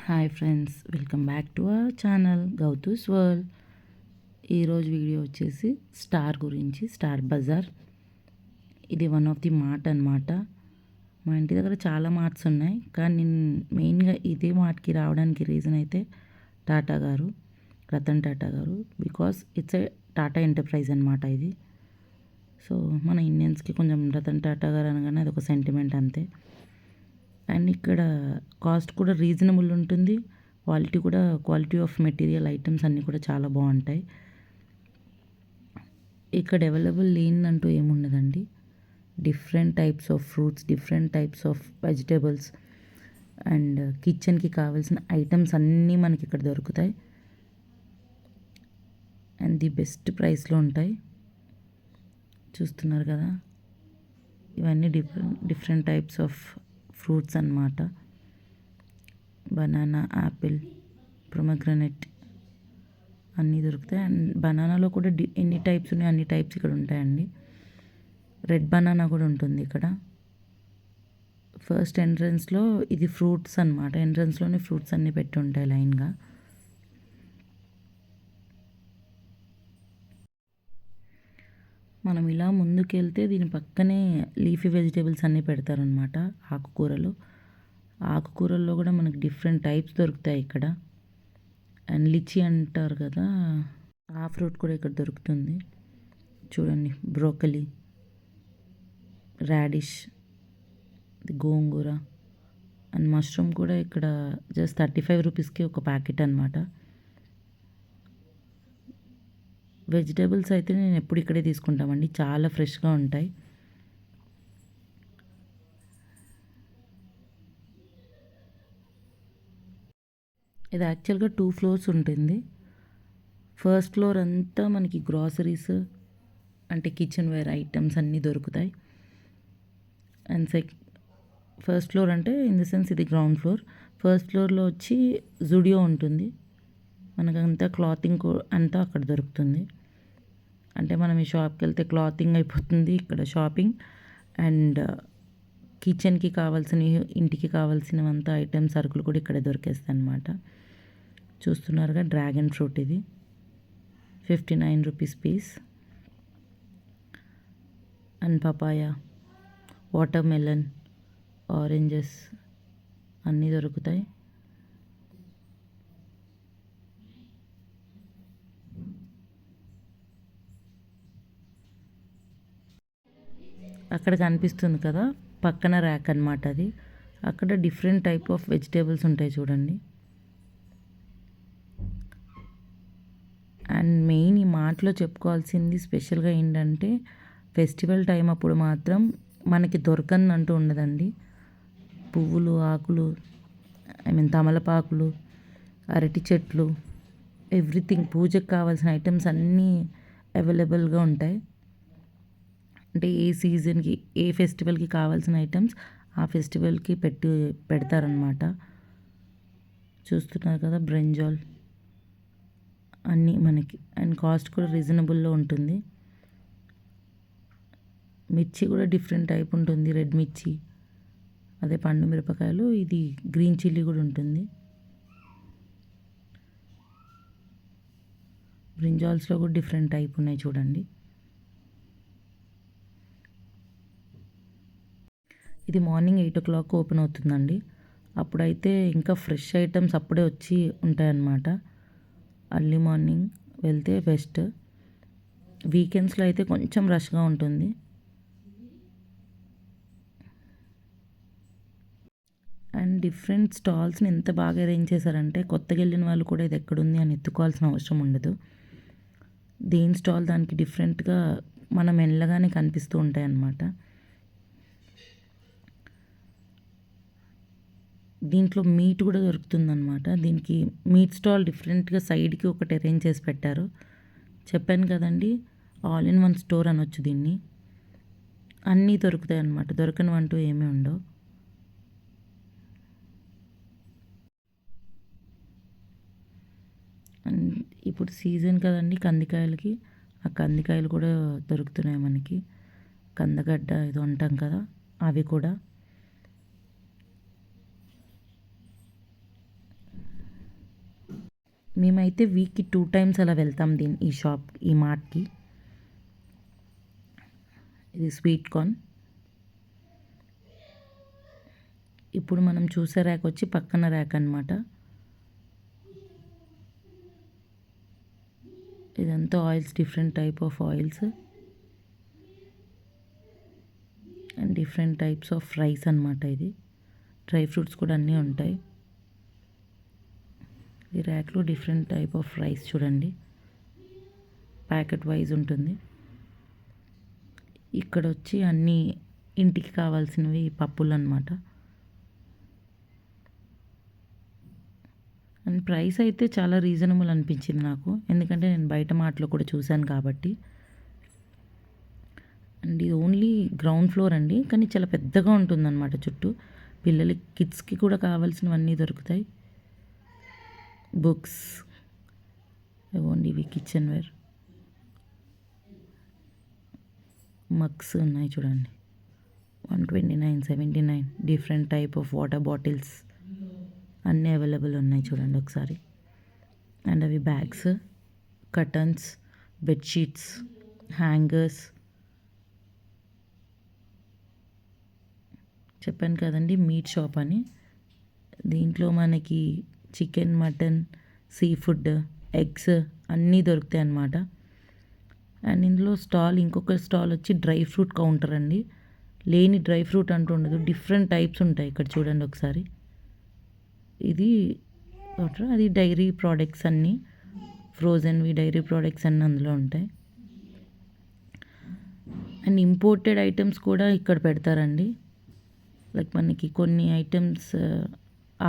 Hi friends, welcome back to our channel Gauthu's world. ఈరోజు video వచ్చేసి star గురించి, star bazaar. ఇది వన్ ఆఫ్ ది మార్ట్ అనమాట. మా ఇంటి దగ్గర చాలా మార్ట్స్ ఉన్నాయి, కానీ నేను మెయిన్గా ఇదే మార్ట్కి రావడానికి రీజన్ అయితే టాటా గారు, రతన్ టాటా గారు. Because it's a Tata enterprise అనమాట ఇది. సో మన ఇండియన్స్కి కొంచెం రతన్ టాటా గారు అనగానే అదొక సెంటిమెంట్ అంతే. అండ్ ఇక్కడ కాస్ట్ కూడా రీజనబుల్ ఉంటుంది, క్వాలిటీ ఆఫ్ మెటీరియల్ ఐటమ్స్ అన్నీ కూడా చాలా బాగుంటాయి. ఇక్కడ అవైలబుల్ లేనిదంటూ ఏముండదండి. Different types of fruits, different types of vegetables and కిచెన్కి కావాల్సిన ఐటమ్స్ అన్నీ మనకి ఇక్కడ దొరుకుతాయి. అండ్ ది బెస్ట్ ప్రైస్లో ఉంటాయి. చూస్తున్నారు కదా, ఇవన్నీ డిఫరెంట్ టైప్స్ ఆఫ్ ఫ్రూట్స్ అన్నమాట. బనానా, యాపిల్, ప్రొమగ్రనేట్ అన్నీ దొరుకుతాయి. అండ్ బనానాలో కూడా ఎన్ని టైప్స్ ఉన్నాయి అన్ని టైప్స్ ఇక్కడ ఉంటాయండి. రెడ్ బనానా కూడా ఉంటుంది ఇక్కడ. ఫస్ట్ ఎంట్రన్స్లో ఇది ఫ్రూట్స్ అనమాట. ఎంట్రన్స్లోనే ఫ్రూట్స్ అన్నీ పెట్టి ఉంటాయి లైన్గా. మనం ఇలా ముందుకెళ్తే దీని పక్కనే లీఫీ వెజిటేబుల్స్ అన్నీ పెడతారనమాట. ఆకుకూరల్లో కూడా మనకి డిఫరెంట్ టైప్స్ దొరుకుతాయి ఇక్కడ. అండ్ లిచీ అంటారు కదా, ఆ ఫ్రూట్ కూడా ఇక్కడ దొరుకుతుంది. చూడండి, broccoli, radish, gongura and mushroom కూడా ఇక్కడ జస్ట్ 35 రూపీస్కి ఒక ప్యాకెట్ అనమాట. వెజిటేబుల్స్ అయితే నేను ఎప్పుడు ఇక్కడే తీసుకుంటామండి, చాలా ఫ్రెష్గా ఉంటాయి. ఇది యాక్చువల్గా 2 ఫ్లోర్స్ ఉంటుంది. ఫస్ట్ ఫ్లోర్ అంతా మనకి గ్రాసరీస్ అంటే కిచెన్ వేర్ ఐటమ్స్ అన్నీ దొరుకుతాయి. అండ్ ఫస్ట్ ఫ్లోర్ అంటే ఇన్ ద సెన్స్ ఇది గ్రౌండ్ ఫ్లోర్. ఫస్ట్ ఫ్లోర్లో వచ్చి జుడియో ఉంటుంది. మనకంతా క్లాతింగ్ అంతా అక్కడ దొరుకుతుంది. అంటే మనం ఈ షాప్కి వెళ్తే క్లాతింగ్ అయిపోతుంది ఇక్కడ షాపింగ్. అండ్ కిచెన్కి కావాల్సినవి, ఇంటికి కావాల్సినవంతా ఐటమ్స్, సరుకులు కూడా ఇక్కడే దొరికేస్తాయి అన్నమాట. చూస్తున్నారుగా, డ్రాగన్ ఫ్రూట్ ఇది 59 rupees piece. And papaya, watermelon, oranges అన్నీ దొరుకుతాయి. అక్కడ కనిపిస్తుంది కదా, పక్కన ర్యాక్ అనమాట అది. అక్కడ డిఫరెంట్ టైప్ ఆఫ్ వెజిటేబుల్స్ ఉంటాయి చూడండి. అండ్ మెయిన్ ఈ మార్ట్లో చెప్పుకోవాల్సింది స్పెషల్గా ఏంటంటే, ఫెస్టివల్ టైం అప్పుడు మాత్రం మనకి దొరకందంటూ ఉండదండి. పువ్వులు, ఆకులు, తమలపాకులు, అరటి చెట్లు, ఎవ్రీథింగ్, పూజకు కావాల్సిన ఐటమ్స్ అన్నీ అవైలబుల్గా ఉంటాయి. అంటే ఏ సీజన్కి, ఏ ఫెస్టివల్కి కావాల్సిన ఐటమ్స్ ఆ ఫెస్టివల్కి పెడతారనమాట. చూస్తున్నారు కదా, బ్రింజాల్ అన్నీ మనకి. అండ్ కాస్ట్ కూడా రీజనబుల్లో ఉంటుంది. మిర్చి కూడా డిఫరెంట్ టైప్ ఉంటుంది. రెడ్ మిర్చి, అదే పండు మిరపకాయలు, ఇది గ్రీన్ చిల్లీ కూడా ఉంటుంది. బ్రింజాల్స్లో కూడా డిఫరెంట్ టైప్ ఉన్నాయి చూడండి. ఇది మార్నింగ్ 8 o'clock ఓపెన్ అవుతుందండి. అప్పుడైతే ఇంకా ఫ్రెష్ ఐటమ్స్ అప్పుడే వచ్చి ఉంటాయన్నమాట. అర్లీ మార్నింగ్ వెళ్తే బెస్ట్. వీకెండ్స్లో అయితే కొంచెం రష్గా ఉంటుంది. అండ్ డిఫరెంట్ స్టాల్స్ని ఎంత బాగా అరేంజ్ చేశారంటే, కొత్తగా వెళ్ళిన వాళ్ళు కూడా ఇది ఎక్కడుంది అని ఎత్తుకోవాల్సిన అవసరం ఉండదు. దేని స్టాల్ దానికి డిఫరెంట్గా మనం వెళ్ళగానే కనిపిస్తూ ఉంటాయి అన్నమాట. దీంట్లో మీట్ కూడా దొరుకుతుందన్నమాట. దీనికి మీట్ స్టాల్ డిఫరెంట్గా సైడ్కి ఒకటి అరేంజ్ చేసి పెట్టారు. చెప్పాను కదండి, ఆల్ ఇన్ వన్ స్టోర్ అనొచ్చు దీన్ని. అన్నీ దొరుకుతాయి అన్నమాట, దొరకనివంటూ ఏమీ ఉండవు. అండ్ ఇప్పుడు సీజన్ కదండి కందికాయలకి, ఆ కందికాయలు కూడా దొరుకుతున్నాయి మనకి. కందగడ్డ ఏదో అంటాం కదా, అవి కూడా. మేమైతే వీక్కి 2 టైమ్స్ అలా వెళ్తాం ఈ షాప్, ఈ మార్ట్కి. ఇది స్వీట్ కార్న్. ఇప్పుడు మనం చూసే ర్యాక్ వచ్చి పక్కన ర్యాక్ అనమాట. ఇదంతా oils, different type of oils and different types of rice అనమాట. ఇది డ్రై ఫ్రూట్స్ కూడా అన్నీ ఉంటాయి. ఈ ర్యాక్లో డిఫరెంట్ టైప్ ఆఫ్ రైస్ చూడండి, ప్యాకెట్ వైజ్ ఉంటుంది. ఇక్కడ వచ్చి అన్నీ ఇంటికి కావాల్సినవి పప్పులు అనమాట. అండ్ ప్రైస్ అయితే చాలా రీజనబుల్ అనిపించింది నాకు, ఎందుకంటే నేను బయట మార్ట్లో కూడా చూశాను కాబట్టి. అండ్ ఇది ఓన్లీ గ్రౌండ్ ఫ్లోర్ అండి, కానీ చాలా పెద్దగా ఉంటుందన్నమాట చుట్టూ. పిల్లలకి, కిడ్స్కి కూడా కావాల్సినవన్నీ దొరుకుతాయి. బుక్స్, ఇవ్వండి ఇవి కిచెన్ వేర్. మగ్స్ ఉన్నాయి చూడండి, 129, 79. Different type of water bottles అన్నీ అవైలబుల్ ఉన్నాయి చూడండి ఒకసారి. అండ్ అవి బ్యాగ్స్, కర్టన్స్, బెడ్షీట్స్, హ్యాంగర్స్. చెప్పాను కదండి మీట్ షాప్ అని. దీంట్లో మనకి chicken, mutton, sea food, eggs అన్నీ దొరుకుతాయి అన్నమాట. అండ్ ఇందులో ఇంకొక స్టాల్ వచ్చి డ్రై ఫ్రూట్ కౌంటర్ అండి. లేని డ్రై ఫ్రూట్ అంటూ ఉండదు, డిఫరెంట్ టైప్స్ ఉంటాయి ఇక్కడ చూడండి ఒకసారి. ఇది అది డైరీ ప్రోడక్ట్స్ అన్నీ, ఫ్రోజన్వి డైరీ ప్రోడక్ట్స్ అన్నీ అందులో ఉంటాయి. అండ్ ఇంపోర్టెడ్ ఐటమ్స్ కూడా ఇక్కడ పెడతారండి. లైక్ మనకి కొన్ని ఐటమ్స్,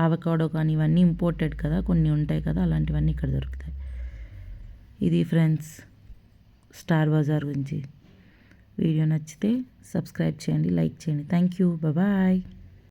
ఆవకాడో కానీ ఇవన్నీ ఇంపోర్టెడ్ కదా, కొన్ని ఉంటాయి కదా, అలాంటివన్నీ ఇక్కడ దొరుకుతాయి. ఇది ఫ్రెండ్స్ స్టార్ బజార్ గురించి. వీడియో నచ్చితే సబ్స్క్రైబ్ చేయండి, లైక్ చేయండి. Thank you, bye.